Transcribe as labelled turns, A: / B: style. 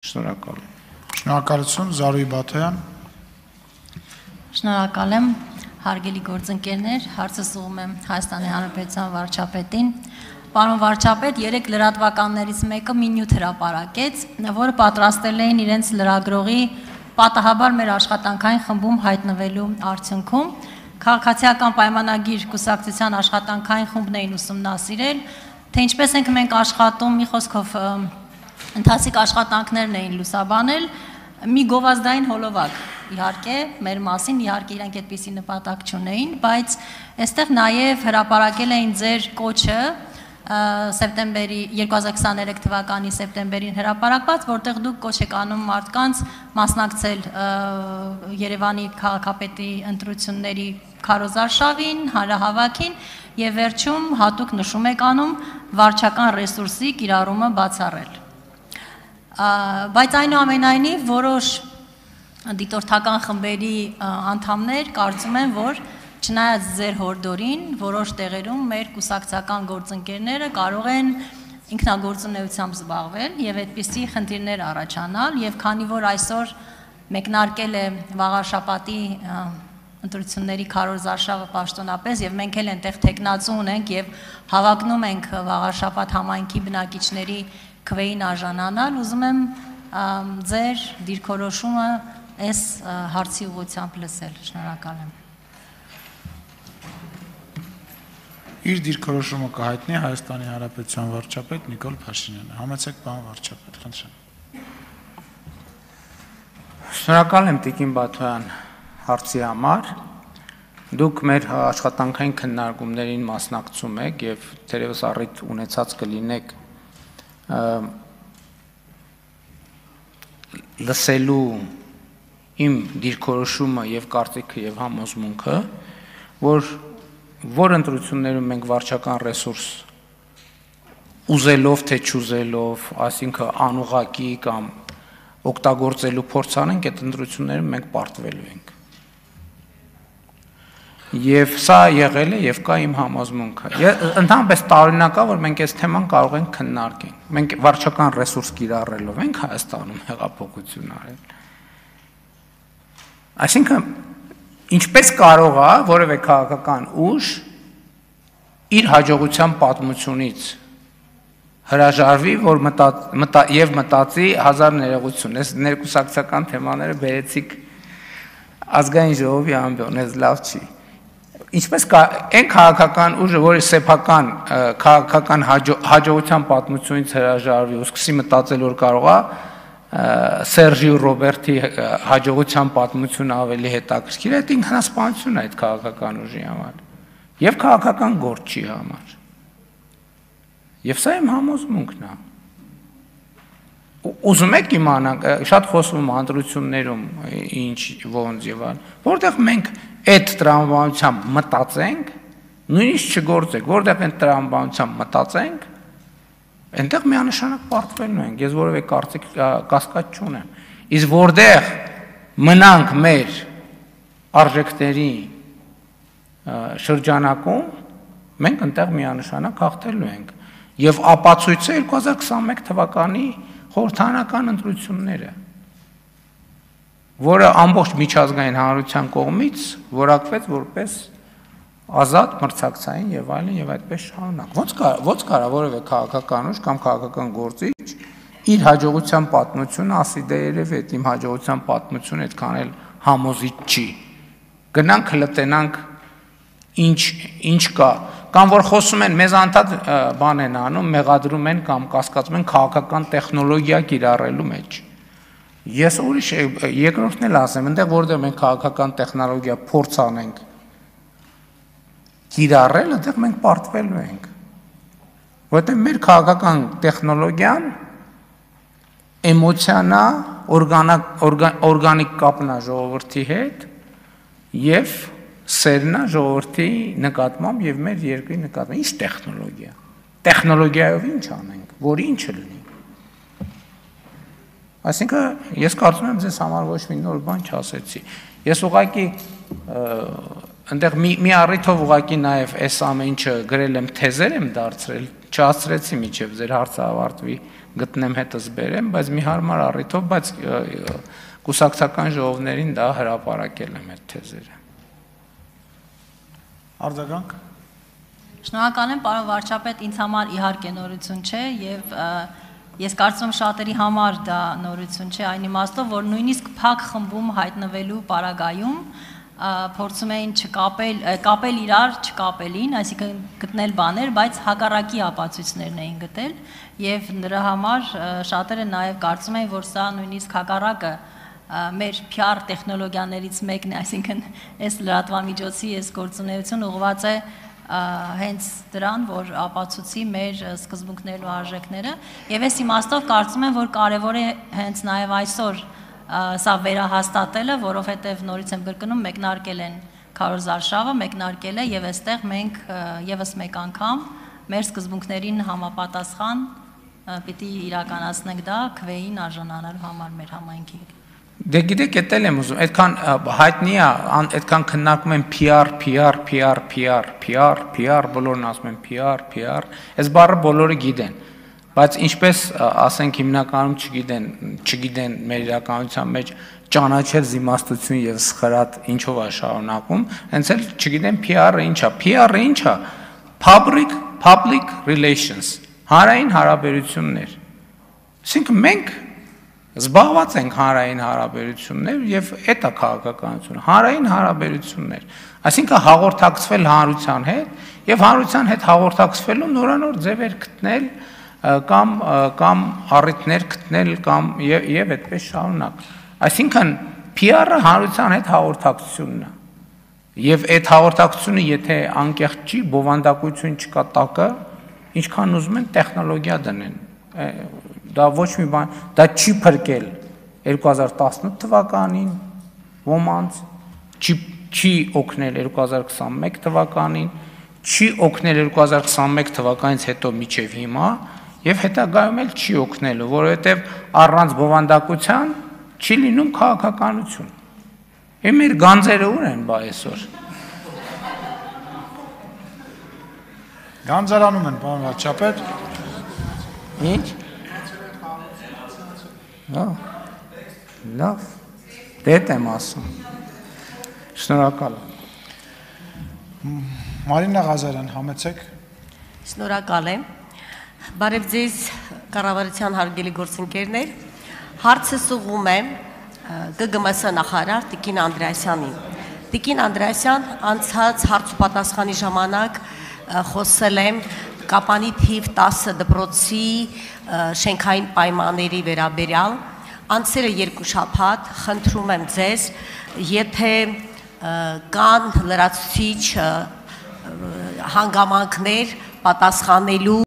A: Շնորհակալ եմ։
B: Շնորհակալություն, Զարուհի Բաթոյան։
C: Շնորհակալ եմ, հարգելի գործընկերներ, հարցս ուղղում եմ Հայաստանի Հանրապետության վարչապետին։ Պարոն վարչապետ, 3 լրատվականներից մեկը մի նյութ հրապարակեց, որը պատրաստել էին իրենց լրագրողի պատահաբար մեր աշխատանքային խմբում հայտնվելու արդյունքում։ Քաղաքացիական պայմանագիր կուսակցության աշխատանքային խումբն էին ուսումնասիրել, թե ինչպես ենք մենք աշխատում, մի խոսքով ընթացիկ աշխատանքներն էին լուսաբանել, մի գովազդային հոլովակ, իհարկե, մեր մասին, իհարկե իրանք այդպիսի նպատակ չունեին, բայց այստեղ նաև հրապարակել էին ձեր կոչը սեպտեմբերի 2023 թվականի սեպտեմբերին հրապարակված, որտեղ դուք կոչ եք անում մարդկանց մասնակցել Երևանի քաղաքապետի ընտրությունների քարոզարշավին, հանրահավաքին եւ վերջում հատուկ նշում եք անում վարչական ռեսուրսի կիրառումը բացառել։ Բայց այնուամենայնիվ որոշ դիտորդական խմբերի անդամներ կարծում են, որ չնայած ձեր հորդորին, որոշ տեղերում մեր կուսակցական գործընկերները կարող են ինքնագործունեությամբ զբաղվել եւ այդպիսի խնդիրներ առաջանալ եւ քանի որ այսօր մեկնարկել է վաղաշաբաթի ընտրությունների քարոզարշավը պաշտոնապես եւ մենք էլ այնտեղ տեխնացու ունենք եւ հավակնում ենք վաղաշաբաթ համայնքի բնակիչների քվեին արժանանալ, ուզում եմ ձեր դիրքորոշումը այս հարցի ուղղությամբ լսել։ Շնորհակալ եմ։
B: Իր դիրքորոշումը կհայտնի Հայաստանի Հանրապետության վարչապետ Նիկոլ Փաշինյանը։ Համեցեք, պարոն վարչապետ, խնդրեմ։
A: Շնորհակալ եմ Տիկին Բաթոյան հարցի համար։ Դուք մեր աշխատանքային քննարկումներին մասնակցում եք եւ թերևս առիթ ունեցած կլինեք լսելու իմ դիրքորոշումը եւ կարծիքը եւ համոզմունքը, որ ընտրություններում մենք վարչական ռեսուրս ուզելով թե չուզելով, այսինքն անուղղակի կամ օգտագործելու փորձ անենք, այդ ընտրություններում մենք պարտվելու ենք։ Եվ սա եղել է եւ կա իմ համոզմունքը։ Ընդհանրապես տարօրինակ է, որ մենք այս թեման կարող ենք քննարկել։ Մենք վարչական ռեսուրս կիրառելով ենք Հայաստանում հեղափոխություն արել։ Այսինքն ինչպես կարող է որևէ քաղաքական ուժ իր հաջողության պատմությունից հրաժարվի, որ մտածի հազար ներողություն, այս ներկուսակցական թեմաները բերեցիք ազգային ժողովի ամբիոն, այս լավ չի։ Ինչպես այն քաղաքական ուժը, որի սեփական քաղաքական հաջողության պատմությունից հրաժարվի ու սկսի մտածել, որ կարող է Սերժի ու Ռոբերտի հաջողության պատմությունը ավելի հետաքրքիր է, այդ ինքնասպանություն է այդ քաղաքական ուժի համար եւ քաղաքական գործի համար։ Եվ սա իմ համոզմունքն է։ Ուզում եք իմանալ, շատ խոսվում ընտրություններում ինչ ոնց եւ այլն, որտեղ մենք այդ տրամաբանությամբ մտածենք, նույնիսկ չգործենք, որտեղ այդ տրամաբանությամբ մտածենք, այնտեղ միանշանակ պարտվելու ենք, ես որևէ կասկած չունեմ։ Իսկ որտեղ մնանք մեր արժեքների շրջանակում, մենք այնտեղ միանշանակ հաղթելու ենք։ Եվ ապացույցը 2021 թվականի խորհրդարանական ընտրությունները, որը ամբողջ միջազգային հանրության կողմից որակվեց որպես ազատ, մրցակցային եւ այլն եւ այդպես շարունակ։ Ոնց կարա որևէ քաղաքական ուժ կամ քաղաքական գործիչ իր հաջողության պատմությունը ասի դե երևի այդ իմ հաջողության պատմությունը այդքան էլ համոզիչ չի։ Գնանք հլտենանք ինչ կա, կամ որ խոսում են մեզ անդադ բան են անում, մեղադրում են կամ կասկածում են քաղաքական տեխնոլոգիա կիրառելու մեջ։ Ես ուրիշ երկրորդն էլ ասեմ, այնտեղ որտեղ մենք քաղաքական տեխնոլոգիա փորձ անենք կիրառել, այնտեղ մենք պարտվելու ենք։ Որտեղ մեր քաղաքական տեխնոլոգիան էմոցիանա, օրգանիկ կապն է ժողովրդի հետ եւ սերնա ժողովրդի նկատմամբ եւ մեր երկրի նկատմամբ։ Ինչ տեխնոլոգիա։ Տեխնոլոգիայով ինչ անենք, որ ինչը լինի։ Այսինքն ես կարծում եմ ձեզ համար ոչ մի նոր բան չասեցի։ Ես ուղղակի այնտեղ մի առիթով ուղղակի նաև այս ամեն ինչը գրել եմ, թեզեր եմ դարձրել, չհասցրեցի միջև ձեր հարցը ավարտվի, գտնեմ հետս բերեմ, բայց մի հարմար առիթով, բայց կուսակցական ժողովներին դա հրապարակել եմ այդ թեզերը։
B: Արձագանք։
C: Շնորհակալ եմ, պարոն վարչապետ, ինձ համար իհարկե նորություն չէ եւ ես կարծում եմ շատերի համար դա նորություն չէ, այն իմաստով, որ նույնիսկ փակ խմբում հայտնվելու պարագայում փորձում էին կապել իրար չկապելին, այսինքն գտնել բաներ, բայց հակառակի ապացույցներն էին գտել եւ նրա համար շատերը նաեւ կարծում էին, որ սա նույնիսկ հակառակը մեր PR տեխնոլոգիաներից մեկն է, այսինքն այս լրատվամիջոցի այս գործունեությունը ուղղված է հենց դրան, որ ապացուցի մեր սկզբունքներն ու արժեքները եւ այս իմաստով կարծում եմ, որ կարեւոր է հենց նաեւ այսօր սա վերահաստատելը, որովհետև նորից եմ կրկնում, մեկնարկել են Քարոզ Արշավը, մեկնարկել է եւ այստեղ մենք եւս մեկ անգամ մեր սկզբունքներին համապատասխան պիտի իրականացնենք դա քվեին արժանանալու համար մեր համայնքի։
A: Դե գիտեք, էտել եմ ուզում, այդքան հայտնի է, այդքան քննարկում են PR, բոլորն ասում են PR, այս բառը բոլորը գիտեն, բայց ինչպես ասենք հիմնականում չգիտեն մեր իրականության մեջ ճանաչել զիմաստություն եւ սխրատ ինչով է շարունակում, հենց էլ չգիտեն PR-ը ինչ է, PR-ը ինչ է, public relations, հանրային հարաբերություններ, այսինքն մենք զբաղված ենք հանրային հարաբերություններ եւ այդ է քաղաքականությունը, հանրային հարաբերություններ, այսինքն հաղորդակցվել հանրության հետ եւ հանրության հետ հաղորդակցվելու նորանոր ձևեր գտնել կամ առիթներ գտնել կամ եւ այդպես շարունակ, այսինքն PR-ը հանրության հետ հաղորդակցությունն է եւ այդ հաղորդակցությունը եթե անկեղծ չի, բովանդակություն չկա տակը, ինչքան ուզում են տեխնոլոգիա դնեն, դա ոչ մի բան, դա չի փրկել 2018 թվականին ոմանց, չի օգնել 2021 թվականին, չի օգնել 2021 թվականից հետո մինչև հիմա եւ հետագայում էլ չի օգնելու, որովհետեւ առանց բովանդակության չի լինում քաղաքականություն։ Եվ մեր գանձերը ուր են բա այսօր։
B: Գանձարանում են, պարոն վարչապետ։
A: Ինչ։ Լավ, դետ եմ ասում, շնորհակալ եմ։
B: Մարինա Ղազարյան, համեցեք։
D: Շնորհակալ եմ, բարև ձեզ կառավարության հարգելի գործընկերներ, հարցս ուղղում եմ ԳԳՄՍ նախարար Տիկին Անդրեասյանին։ Տիկին Անդրեասյան, անցած հարց ու պատասխանի ժամանակ խոսել եմ Կապանի թիվ 10 դպրոցի շենքային պայմանների վերաբերյալ, անցերը 2 շաբաթ խնդրում եմ ձեզ, եթե կան լրացուցիչ հանգամանքներ պատասխանելու